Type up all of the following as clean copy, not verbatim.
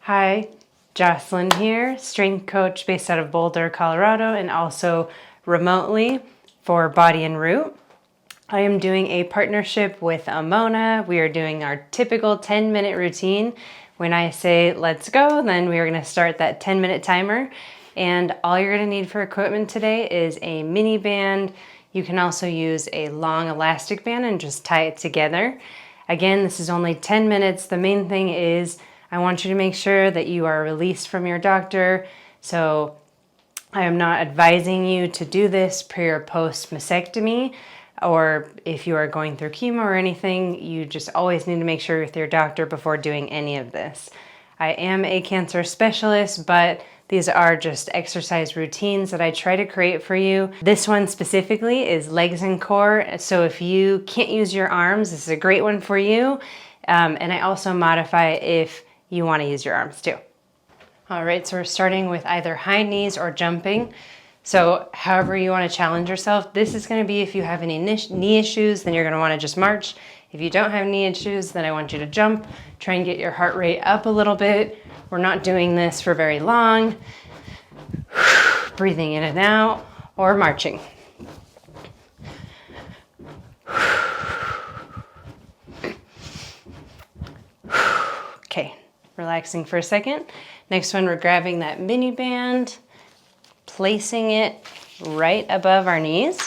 Hi, Jocelyn here, strength coach based out of Boulder, Colorado, and also remotely for Body and Root. I am doing a partnership with Amona. We are doing our typical 10-minute routine. When I say let's go, then we are going to start that 10-minute timer. And all you're going to need for equipment today is a mini band. You can also use a long elastic band and just tie it together. Again, this is only 10 minutes. The main thing is I want you to make sure that you are released from your doctor. So I am not advising you to do this pre or post mastectomy, or if you are going through chemo or anything, you just always need to make sure with your doctor before doing any of this. I am a cancer specialist, but these are just exercise routines that I try to create for you. This one specifically is legs and core. So if you can't use your arms, this is a great one for you. And I also modify it if you want to use your arms too. All right, so we're starting with either high knees or jumping. So however you want to challenge yourself, this is going to be if you have any knee issues, then you're going to want to just march. If you don't have knee issues, then I want you to jump. Try and get your heart rate up a little bit. We're not doing this for very long. Breathing in and out or marching. Okay, relaxing for a second. Next one, we're grabbing that mini band, placing it right above our knees.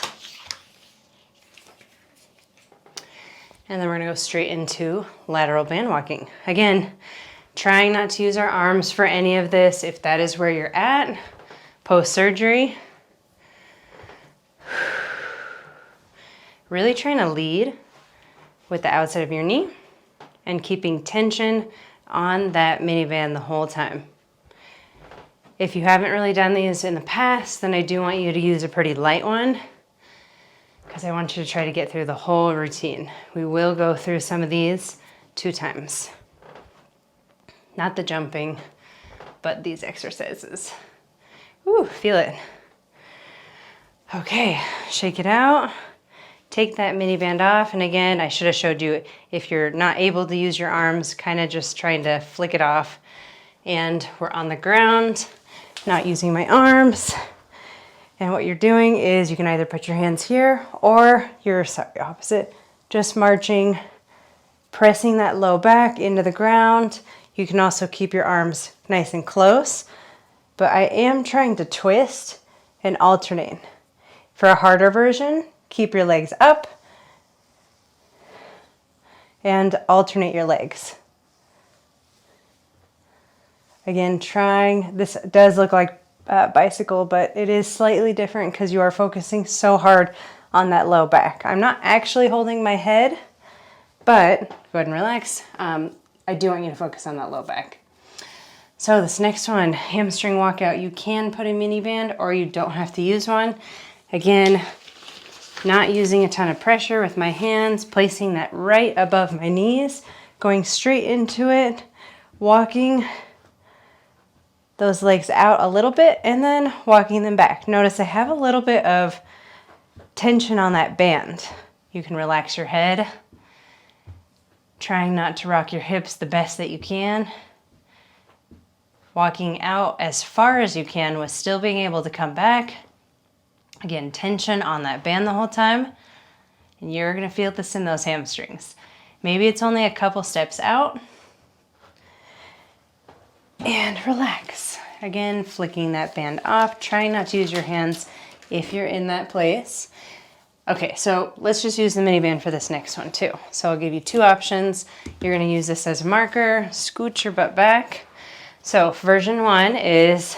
And then we're gonna go straight into lateral band walking. Again, trying not to use our arms for any of this if that is where you're at post-surgery. Really trying to lead with the outside of your knee and keeping tension on that mini band the whole time. If you haven't really done these in the past, then I do want you to use a pretty light one because I want you to try to get through the whole routine. We will go through some of these 2 times. Not the jumping, but these exercises. Ooh, feel it. Okay, shake it out. Take that mini band off. And again, I should have showed you if you're not able to use your arms, kind of just trying to flick it off. And we're on the ground, not using my arms. And what you're doing is you can either put your hands here or opposite, just marching, pressing that low back into the ground. You can also keep your arms nice and close, but I am trying to twist and alternate. For a harder version, keep your legs up and alternate your legs. Again, this does look like a bicycle, but it is slightly different because you are focusing so hard on that low back. I'm not actually holding my head, but go ahead and relax. I do want you to focus on that low back. So this next one, hamstring walkout, you can put a mini band or you don't have to use one. Again, not using a ton of pressure with my hands, placing that right above my knees, going straight into it, walking those legs out a little bit and then walking them back. Notice I have a little bit of tension on that band. You can relax your head, trying not to rock your hips the best that you can. Walking out as far as you can with still being able to come back. Again, tension on that band the whole time. And you're gonna feel this in those hamstrings. Maybe it's only a couple steps out. And relax. Again, flicking that band off, trying not to use your hands if you're in that place. Okay, so let's just use the mini band for this next one too. So I'll give you 2 options. You're gonna use this as a marker, scoot your butt back. So version 1 is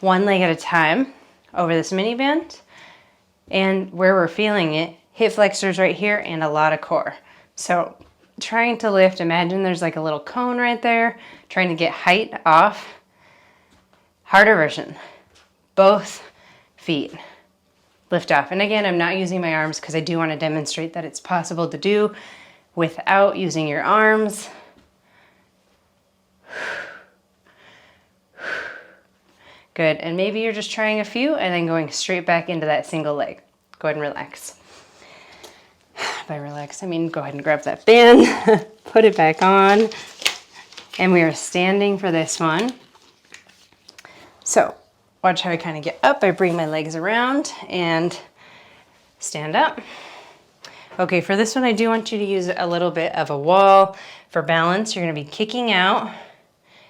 1 leg at a time over this mini band. And where we're feeling it, hip flexors right here and a lot of core. So trying to lift, imagine there's like a little cone right there, trying to get height off. Harder version, both feet lift off. And again, I'm not using my arms because I do want to demonstrate that it's possible to do without using your arms. Good, and maybe you're just trying a few and then going straight back into that single leg. Go ahead and relax. By relax, I mean go ahead and grab that band, put it back on. And we are standing for this one. So watch how I kind of get up. I bring my legs around and stand up. Okay, for this one, I do want you to use a little bit of a wall for balance. You're gonna be kicking out,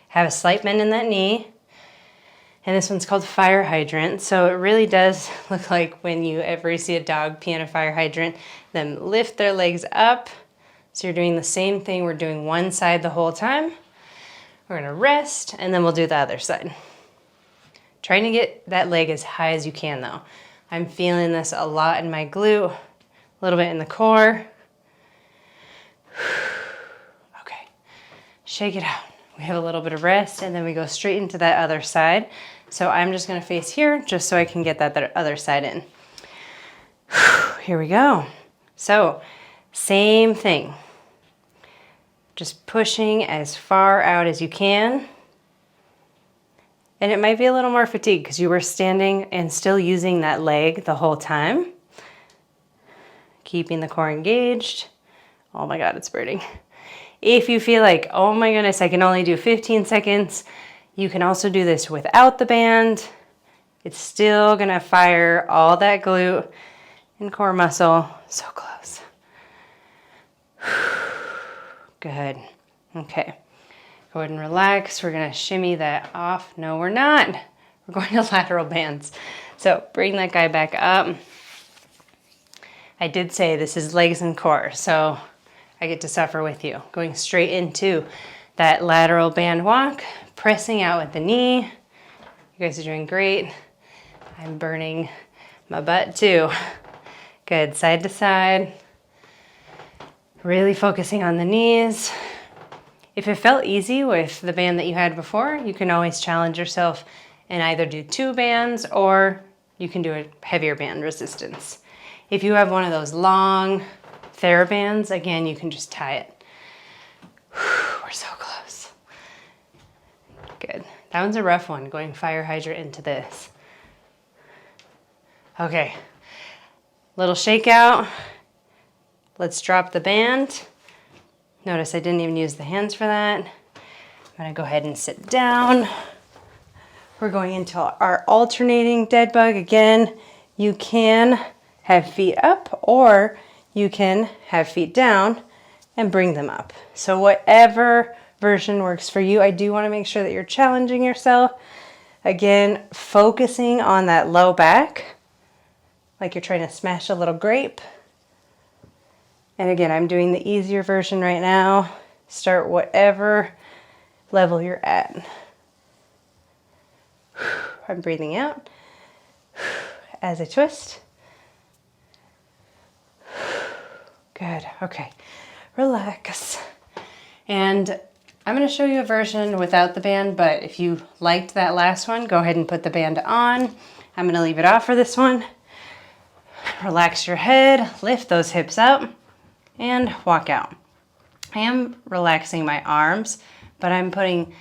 have a slight bend in that knee. And this one's called fire hydrant. So it really does look like when you ever see a dog pee in a fire hydrant, then lift their legs up. So you're doing the same thing. We're doing one side the whole time. We're gonna rest, and then we'll do the other side. Trying to get that leg as high as you can though. I'm feeling this a lot in my glute, a little bit in the core. Okay, shake it out. We have a little bit of rest, and then we go straight into that other side. So I'm just gonna face here just so I can get that other side in. Here we go. So same thing. Just pushing as far out as you can. And it might be a little more fatigued because you were standing and still using that leg the whole time. Keeping the core engaged. Oh my God, it's burning. If you feel like, oh my goodness, I can only do 15 seconds, you can also do this without the band. It's still gonna fire all that glute and core muscle. So close. Good. Okay. Go ahead and relax. We're gonna shimmy that off. No, we're not. We're going to lateral bands. So bring that guy back up. I did say this is legs and core, so I get to suffer with you. Going straight into that lateral band walk, pressing out with the knee. You guys are doing great. I'm burning my butt too. Good, side to side. Really focusing on the knees. If it felt easy with the band that you had before, you can always challenge yourself and either do 2 bands or you can do a heavier band resistance. If you have one of those long TheraBands, again, you can just tie it. We're so close. Good. That one's a rough one, going fire hydrant into this. Okay, little shakeout. Let's drop the band. Notice I didn't even use the hands for that. I'm gonna go ahead and sit down. We're going into our alternating dead bug. Again, you can have feet up or you can have feet down and bring them up. So whatever version works for you. I do want to make sure that you're challenging yourself. Again, focusing on that low back, like you're trying to smash a little grape. And again, I'm doing the easier version right now. Start whatever level you're at. I'm breathing out as I twist. Good, okay, relax. And I'm gonna show you a version without the band, but if you liked that last one, go ahead and put the band on. I'm gonna leave it off for this one. Relax your head, lift those hips up, and walk out. I am relaxing my arms, but I'm putting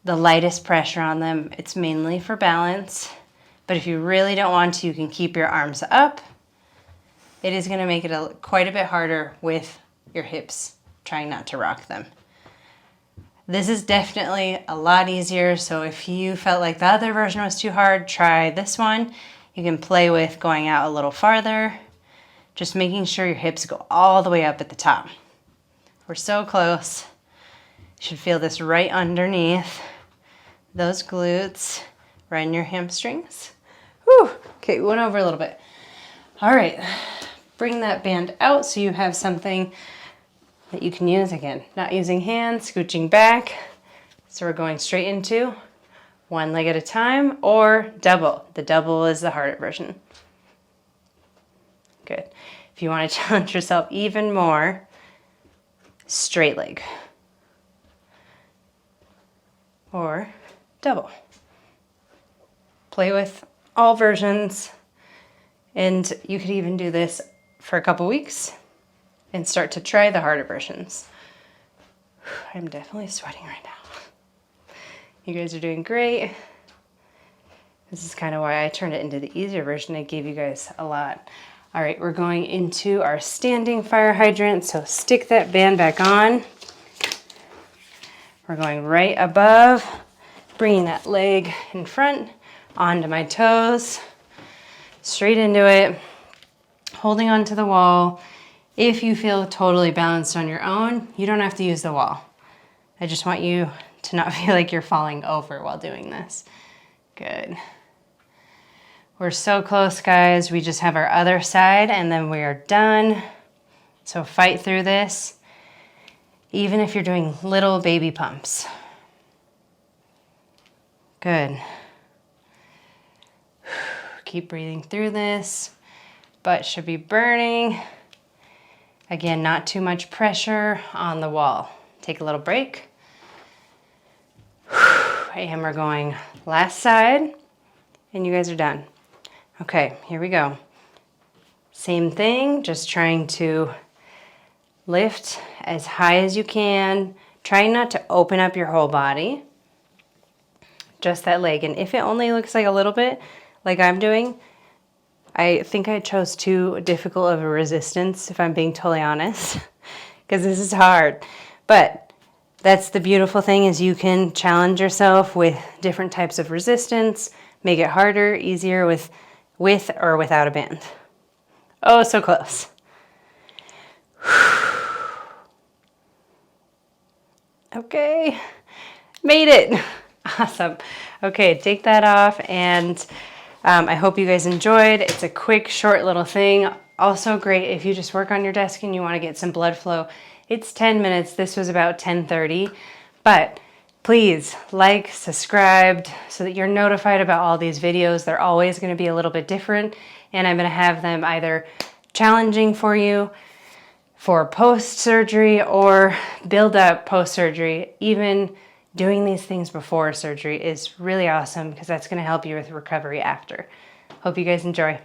the lightest pressure on them. It's mainly for balance, but if you really don't want to, you can keep your arms up. It is gonna make it quite a bit harder with your hips, trying not to rock them. This is definitely a lot easier, so if you felt like the other version was too hard, try this one. You can play with going out a little farther, just making sure your hips go all the way up at the top. We're so close. You should feel this right underneath those glutes, right in your hamstrings. Whew. Okay, we went over a little bit. All right, bring that band out so you have something that you can use. Again, not using hands, scooching back. So we're going straight into one leg at a time or double. The double is the harder version. Good. If you want to challenge yourself even more, straight leg or double. Play with all versions, and you could even do this for a couple weeks and start to try the harder versions. I'm definitely sweating right now. You guys are doing great. This is kind of why I turned it into the easier version. I gave you guys a lot. All right, we're going into our standing fire hydrant. So stick that band back on. We're going right above, bringing that leg in front, onto my toes, straight into it, holding onto the wall. If you feel totally balanced on your own, you don't have to use the wall. I just want you to not feel like you're falling over while doing this. Good. We're so close, guys. We just have our other side and then we are done. So fight through this, even if you're doing little baby pumps. Good. Keep breathing through this. Butt should be burning. Again, not too much pressure on the wall. Take a little break. And we're going last side, and you guys are done. Okay, here we go. Same thing, just trying to lift as high as you can. Trying not to open up your whole body. Just that leg. And if it only looks like a little bit, like I'm doing, I think I chose too difficult of a resistance, if I'm being totally honest, because this is hard. But that's the beautiful thing, is you can challenge yourself with different types of resistance, make it harder, easier with or without a band. Oh, so close. Okay, made it. Awesome. Okay, take that off, and I hope you guys enjoyed. It's a quick, short little thing. Also great if you just work on your desk and you want to get some blood flow. It's 10 minutes. This was about 10:30, but please like, subscribe so that you're notified about all these videos. They're always going to be a little bit different, and I'm going to have them either challenging for you for post-surgery or build up post-surgery. Even doing these things before surgery is really awesome because that's going to help you with recovery after. Hope you guys enjoy.